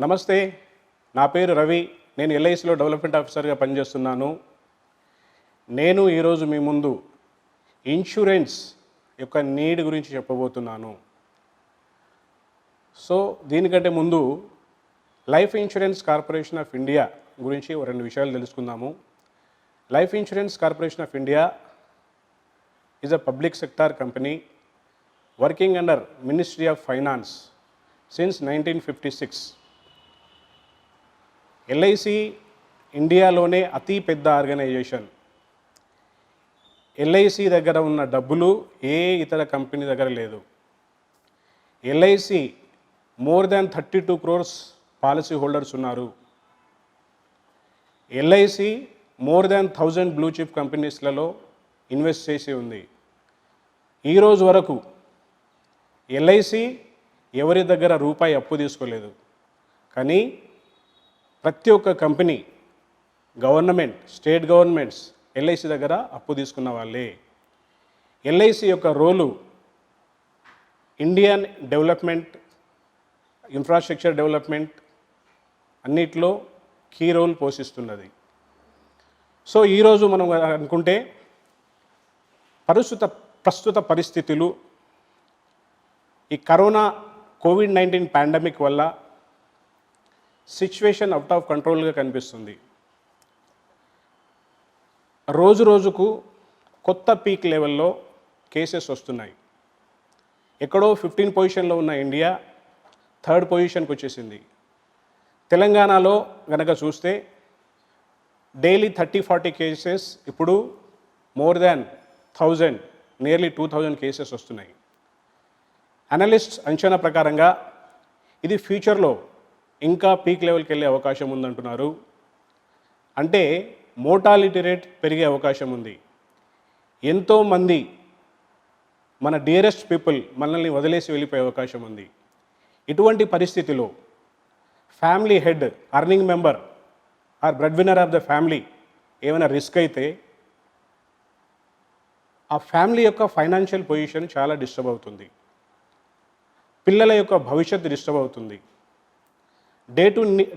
నమస్తే, నా పేరు రవి. నేను ఎల్ఐసిలో డెవలప్మెంట్ ఆఫీసర్గా పనిచేస్తున్నాను. నేను ఈరోజు మీ ముందు ఇన్సూరెన్స్ యొక్క నీడ్ గురించి చెప్పబోతున్నాను. సో దీనికంటే ముందు life insurance corporation of India గురించి రెండు విషయాలు తెలుసుకుందాము. Life insurance corporation of India is a public sector company working under ministry of finance since 1956. LIC ఇండియాలోనే అతి పెద్ద ఆర్గనైజేషన్. ఎల్ఐసి దగ్గర ఉన్న డబ్బులు ఏ ఇతర కంపెనీ దగ్గర లేదు. LIC more than 32 crores policy holders ఉన్నారు. LIC more than 1000 blue chip కంపెనీస్లలో ఇన్వెస్ట్ చేసి ఉంది. ఈరోజు వరకు ఎల్ఐసి ఎవరి దగ్గర రూపాయి అప్పు తీసుకోలేదు. కానీ ప్రతి ఒక్క company, government, state governments LIC దగ్గర అప్పు తీసుకున్న వాళ్ళే. ఎల్ఐసి యొక్క రోలు ఇండియన్ డెవలప్మెంట్, ఇన్ఫ్రాస్ట్రక్చర్ డెవలప్మెంట్ అన్నిట్లో కీ రోల్ పోషిస్తున్నది. సో ఈరోజు మనం అనుకుంటే ప్రస్తుత పరిస్థితులు, ఈ కరోనా కోవిడ్-19 పాండమిక్ వల్ల సిచ్యువేషన్ అవుట్ ఆఫ్ కంట్రోల్గా కనిపిస్తుంది. రోజు రోజుకు కొత్త పీక్ లెవెల్లో కేసెస్ వస్తున్నాయి. ఎక్కడో 15 పొజిషన్లో ఉన్న ఇండియా 3rd పొజిషన్కి వచ్చేసింది. తెలంగాణలో కనుక చూస్తే డైలీ 30-40 కేసెస్, ఇప్పుడు మోర్ దాన్ 1000, నియర్లీ 2000 కేసెస్ వస్తున్నాయి. అనలిస్ట్స్ అంచనా ప్రకారంగా ఇది ఫ్యూచర్లో ఇంకా పీక్ లెవెల్కి వెళ్ళే అవకాశం ఉందంటున్నారు. అంటే మోర్టాలిటీ రేట్ పెరిగే అవకాశం ఉంది. ఎంతోమంది మన డియరెస్ట్ పీపుల్ మనల్ని వదిలేసి వెళ్ళిపోయే అవకాశం ఉంది. ఇటువంటి పరిస్థితిలో family head, earning member or bread winner of the family ఏమైనా రిస్క్ అయితే ఆ ఫ్యామిలీ యొక్క ఫైనాన్షియల్ పొజిషన్ చాలా డిస్టర్బ్ అవుతుంది. పిల్లల యొక్క భవిష్యత్తు డిస్టర్బ్ అవుతుంది.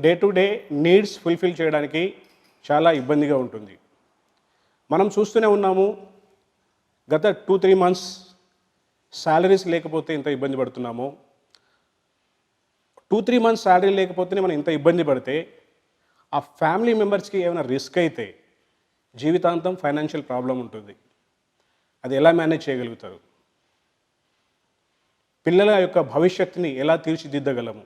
Day to day needs fulfil చేయడానికి చాలా ఇబ్బందిగా ఉంటుంది. మనం చూస్తూనే ఉన్నాము, గత 2-3 months శాలరీస్ లేకపోతే ఇంత ఇబ్బంది పడుతున్నాము. 2-3 months శాలరీ లేకపోతేనే మనం ఇంత ఇబ్బంది పడితే ఆ ఫ్యామిలీ మెంబర్స్కి ఏమైనా రిస్క్ అయితే జీవితాంతం ఫైనాన్షియల్ ప్రాబ్లం ఉంటుంది. అది ఎలా మేనేజ్ చేయగలుగుతారు? పిల్లల యొక్క భవిష్యత్తుని ఎలా తీర్చిదిద్దగలము?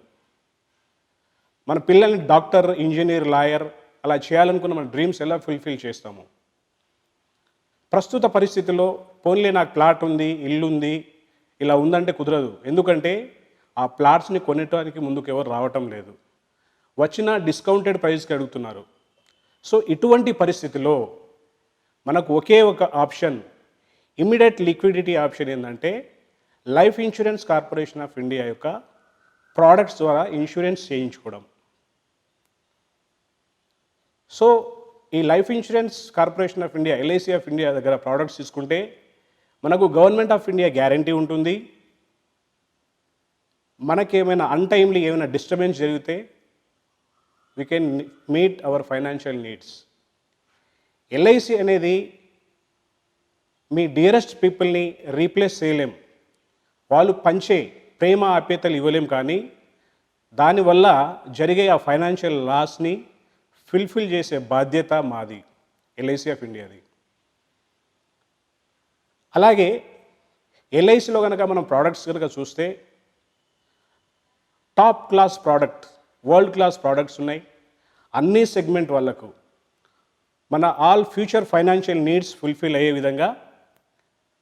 మన పిల్లల్ని డాక్టర్, ఇంజనీర్, లాయర్ అలా చేయాలనుకున్న మన డ్రీమ్స్ ఎలా ఫుల్ఫిల్ చేస్తాము? ప్రస్తుత పరిస్థితుల్లో పోన్లే నాకు ప్లాట్ ఉంది, ఇల్లు ఉంది, ఇలా ఉందంటే కుదరదు. ఎందుకంటే ఆ ప్లాట్స్ని కొనడానికి ముందుకు ఎవరు రావటం లేదు. వచ్చిన డిస్కౌంటెడ్ ప్రైస్కి అడుగుతున్నారు. సో ఇటువంటి పరిస్థితిలో మనకు ఒకే ఒక ఆప్షన్, ఇమ్మీడియట్ లిక్విడిటీ ఆప్షన్ ఏంటంటే life insurance corporation of India యొక్క ప్రోడక్ట్స్ ద్వారా ఇన్సూరెన్స్ చేయించుకోవడం. సో ఈ life insurance corporation of India, LIC of India దగ్గర ప్రోడక్ట్స్ తీసుకుంటే మనకు గవర్నమెంట్ ఆఫ్ ఇండియా గ్యారంటీ ఉంటుంది. మనకేమైనా అన్టైమ్లీ ఏమైనా డిస్టర్బెన్స్ జరిగితే we can meet our financial needs. LIC అనేది మీ డియరెస్ట్ పీపుల్ని రీప్లేస్ చేయలేం. వాళ్ళు పంచే ప్రేమ, ఆప్యాయతలు ఇవ్వలేం. కానీ దానివల్ల జరిగే ఆ ఫైనాన్షియల్ లాస్ని ఫుల్ఫిల్ చేసే బాధ్యత మాది, ఎల్ఐసి ఆఫ్ ఇండియాది. అలాగే ఎల్ఐసిలో కనుక మనం ప్రోడక్ట్స్ కనుక చూస్తే top class product, world class products ఉన్నాయి. అన్ని సెగ్మెంట్ వాళ్ళకు మన all future financial needs fulfil అయ్యే విధంగా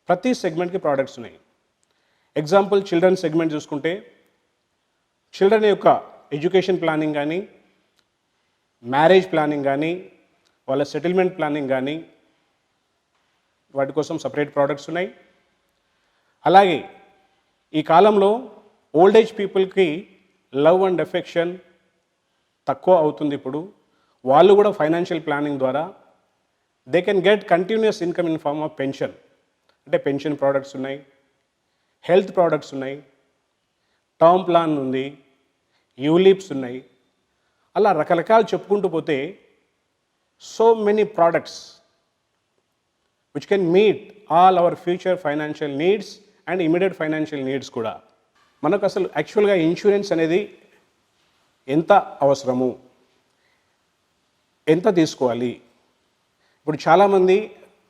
ప్రతి సెగ్మెంట్కి ప్రోడక్ట్స్ ఉన్నాయి. ఎగ్జాంపుల్ చిల్డ్రన్ సెగ్మెంట్ చూసుకుంటే చిల్డ్రన్ యొక్క ఎడ్యుకేషన్ ప్లానింగ్ కానీ, మ్యారేజ్ ప్లానింగ్ కానీ, వాళ్ళ సెటిల్మెంట్ ప్లానింగ్ కానీ, వాటి కోసం సపరేట్ ప్రోడక్ట్స్ ఉన్నాయి. అలాగే ఈ కాలంలో ఓల్డ్ ఏజ్ పీపుల్కి లవ్ అండ్ ఎఫెక్షన్ తక్కువ అవుతుంది. ఇప్పుడు వాళ్ళు కూడా ఫైనాన్షియల్ ప్లానింగ్ ద్వారా they can get continuous income in form of pension. అంటే పెన్షన్ ప్రోడక్ట్స్ ఉన్నాయి, హెల్త్ ప్రోడక్ట్స్ ఉన్నాయి, టర్మ్ ప్లాన్ ఉంది, యూలిప్స్ ఉన్నాయి, అలా రకరకాలు చెప్పుకుంటూ పోతే so many products which can meet all our future financial needs and immediate financial needs కూడా. మనకు అసలు యాక్చువల్గా ఇన్సూరెన్స్ అనేది ఎంత అవసరము, ఎంత తీసుకోవాలి? ఇప్పుడు చాలామంది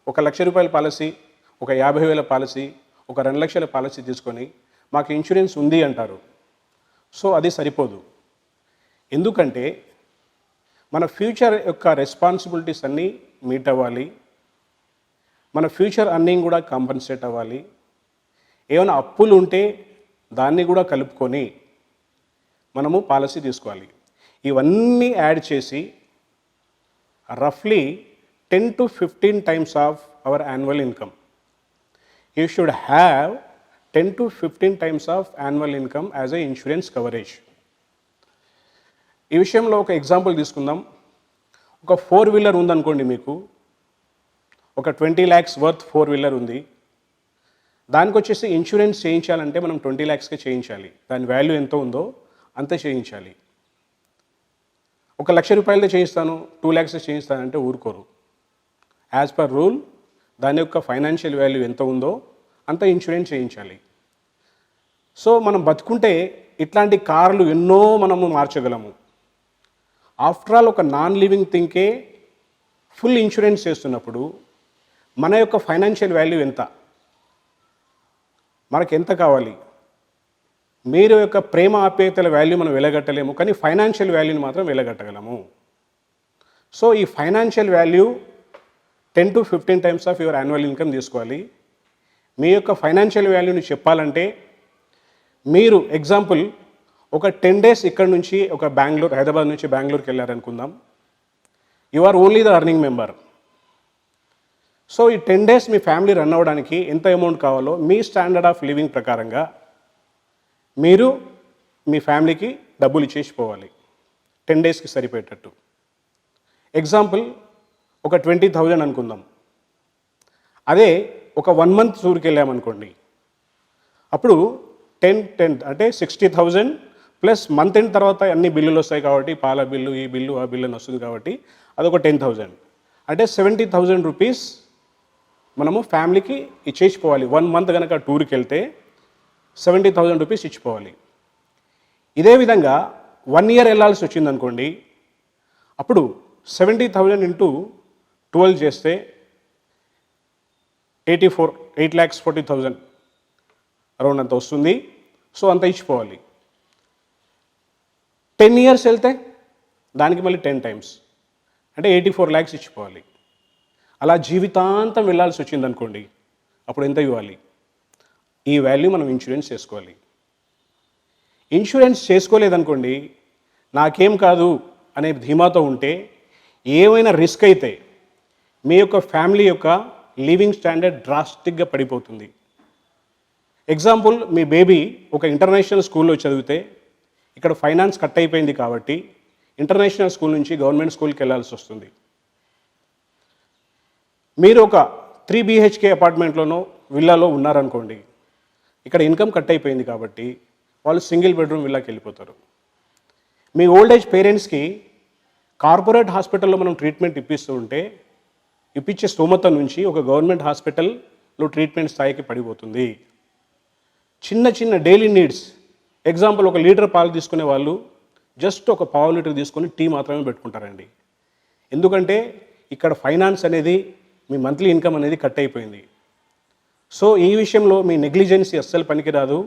1 లక్ష రూపాయల పాలసీ, ఒక 50,000 పాలసీ, ఒక 2 లక్షల పాలసీ తీసుకొని మాకు ఇన్సూరెన్స్ ఉంది అంటారు. సో అది సరిపోదు. ఎందుకంటే మన ఫ్యూచర్ యొక్క రెస్పాన్సిబిలిటీస్ అన్నీ మీట్ అవ్వాలి, మన ఫ్యూచర్ అర్నింగ్ కూడా కాంపన్సేట్ అవ్వాలి, ఏమైనా అప్పులు ఉంటే దాన్ని కూడా కలుపుకొని మనము పాలసీ తీసుకోవాలి. ఇవన్నీ యాడ్ చేసి రఫ్లీ 10 to 15 times of our annual income. You should have 10 to 15 times of annual income as a insurance coverage. ఈ విషయంలో ఒక ఎగ్జాంపుల్ తీసుకుందాం. ఒక 4-wheeler ఉందనుకోండి, మీకు ఒక 20 lakhs వర్త్ 4-wheeler ఉంది. దానికి వచ్చేసి ఇన్సూరెన్స్ చేయించాలంటే మనం 20 lakhsకే చేయించాలి. దాని వాల్యూ ఎంత ఉందో అంతే చేయించాలి. 1 లక్ష రూపాయలతో చేయిస్తాను, 2 lakhs చేయిస్తానంటే ఊరుకోరు. యాజ్ పర్ రూల్ దాని యొక్క ఫైనాన్షియల్ వాల్యూ ఎంత ఉందో అంత ఇన్సూరెన్స్ చేయించాలి. సో మనం బతుకుంటే ఇట్లాంటి కార్లు ఎన్నో మనము మార్చగలము. ఆఫ్టర్ ఆల్ ఒక నాన్ లివింగ్ థింగ్కే ఫుల్ ఇన్సూరెన్స్ చేస్తున్నప్పుడు మన యొక్క ఫైనాన్షియల్ వాల్యూ ఎంత, మనకు ఎంత కావాలి? మీరు యొక్క ప్రేమ ఆప్యాయతల వాల్యూ మనం వెలగట్టలేము, కానీ ఫైనాన్షియల్ వాల్యూని మాత్రం వెలగట్టగలము. సో ఈ financial value 10 to 15 times of your annual income తీసుకోవాలి. మీ యొక్క ఫైనాన్షియల్ వాల్యూని చెప్పాలంటే మీరు ఎగ్జాంపుల్ ఒక 10 days ఇక్కడ నుంచి ఒక హైదరాబాద్ నుంచి బెంగళూరుకి వెళ్ళారనుకుందాం. You are only the earning member. So ఈ 10 days మీ ఫ్యామిలీ రన్ అవ్వడానికి ఎంత అమౌంట్ కావాలో మీ స్టాండర్డ్ ఆఫ్ లివింగ్ ప్రకారంగా మీరు మీ ఫ్యామిలీకి డబ్బులు ఇచ్చేసిపోవాలి 10 daysకి సరిపోయేటట్టు. ఎగ్జాంపుల్ ఒక 20,000 అనుకుందాం. అదే ఒక 1 month టూర్కి వెళ్ళామనుకోండి, అప్పుడు 10 అంటే 60,000 ప్లస్ మంత్ ఎండ్ తర్వాత అన్ని బిల్లులు వస్తాయి కాబట్టి, పాల బిల్లు, ఈ బిల్లు, ఆ బిల్లు అని వస్తుంది కాబట్టి అదొక 10,000 అంటే 70,000 రూపీస్ మనము ఫ్యామిలీకి ఇచ్చేసిపోవాలి. 1 month కనుక టూర్కి వెళ్తే 70,000 రూపీస్ ఇచ్చిపోవాలి. ఇదే విధంగా 1 year వెళ్ళాల్సి వచ్చింది అనుకోండి, అప్పుడు 70,000 into 12 చేస్తే 8,40,000 అరౌండ్ అంత వస్తుంది. సో అంత ఇచ్చిపోవాలి. 10 years వెళ్తే దానికి మళ్ళీ 10 times అంటే 84 lakhs ఇచ్చిపోవాలి. అలా జీవితాంతం వెళ్ళాల్సి వచ్చింది అనుకోండి, అప్పుడు ఎంత ఇవ్వాలి? ఈ వాల్యూ మనం ఇన్సూరెన్స్ చేసుకోవాలి. ఇన్సూరెన్స్ చేసుకోలేదనుకోండి, నాకేం కాదు అనే ధీమాతో ఉంటే ఏమైనా రిస్క్ అయితే మీ యొక్క ఫ్యామిలీ యొక్క లివింగ్ స్టాండర్డ్ డ్రాస్టిక్గా పడిపోతుంది. ఎగ్జాంపుల్, మీ బేబీ ఒక ఇంటర్నేషనల్ స్కూల్లో చదివితే ఇక్కడ ఫైనాన్స్ కట్ అయిపోయింది కాబట్టి ఇంటర్నేషనల్ స్కూల్ నుంచి గవర్నమెంట్ స్కూల్కి వెళ్ళాల్సి వస్తుంది. మీరు ఒక 3 BHK అపార్ట్మెంట్లోనో విల్లాలో ఉన్నారనుకోండి, ఇక్కడ ఇన్కమ్ కట్ అయిపోయింది కాబట్టి వాళ్ళు సింగిల్ బెడ్రూమ్ విల్లాకి వెళ్ళిపోతారు. మీ ఓల్డ్ ఏజ్ పేరెంట్స్కి కార్పొరేట్ హాస్పిటల్లో మనం ట్రీట్మెంట్ ఇప్పిస్తూ ఉంటే ఇప్పించే స్తోమత నుంచి ఒక గవర్నమెంట్ హాస్పిటల్లో ట్రీట్మెంట్ స్థాయికి పడిపోతుంది. చిన్న చిన్న డైలీ నీడ్స్, ఎగ్జాంపుల్ ఒక లీటర్ పాలు తీసుకునే వాళ్ళు జస్ట్ ఒక 1/2 లీటర్ తీసుకొని టీ మాత్రమే పెట్టుకుంటారండి. ఎందుకంటే ఇక్కడ ఫైనాన్స్ అనేది, మీ మంత్లీ ఇన్కమ్ అనేది కట్ అయిపోయింది. సో ఈ విషయంలో మీ నెగ్లిజెన్సీ అస్సలు పనికిరాదు.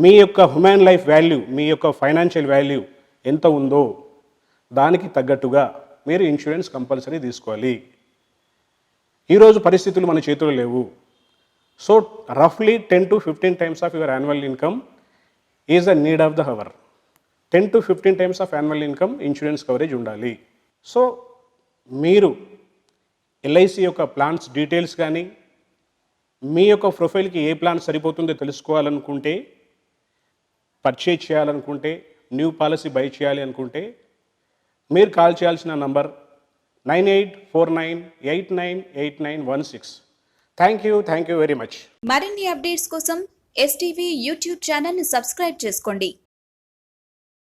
మీ యొక్క హ్యూమన్ లైఫ్ వాల్యూ, మీ యొక్క ఫైనాన్షియల్ వాల్యూ ఎంత ఉందో దానికి తగ్గట్టుగా మీరు ఇన్సూరెన్స్ కంపల్సరీ తీసుకోవాలి. ఈరోజు పరిస్థితులు మన చేతుల్లో లేవు. సో రఫ్లీ 10 to 15 times of your annual income is a need of the hour. 10 to 15 times of annual income insurance coverage ఉండాలి. సో మీరు ఎల్ఐసి యొక్క ప్లాన్స్ డీటెయిల్స్ కానీ, మీ యొక్క ప్రొఫైల్కి ఏ ప్లాన్ సరిపోతుందో తెలుసుకోవాలనుకుంటే, పర్చేజ్ చేయాలనుకుంటే, న్యూ పాలసీ బై చేయాలి అనుకుంటే మీరు కాల్ చేయాల్సిన number 9849898916. Thank you very much. మరిన్ని అప్డేట్స్ కోసం STV యూట్యూబ్ ఛానల్ని సబ్స్క్రైబ్ చేసుకోండి.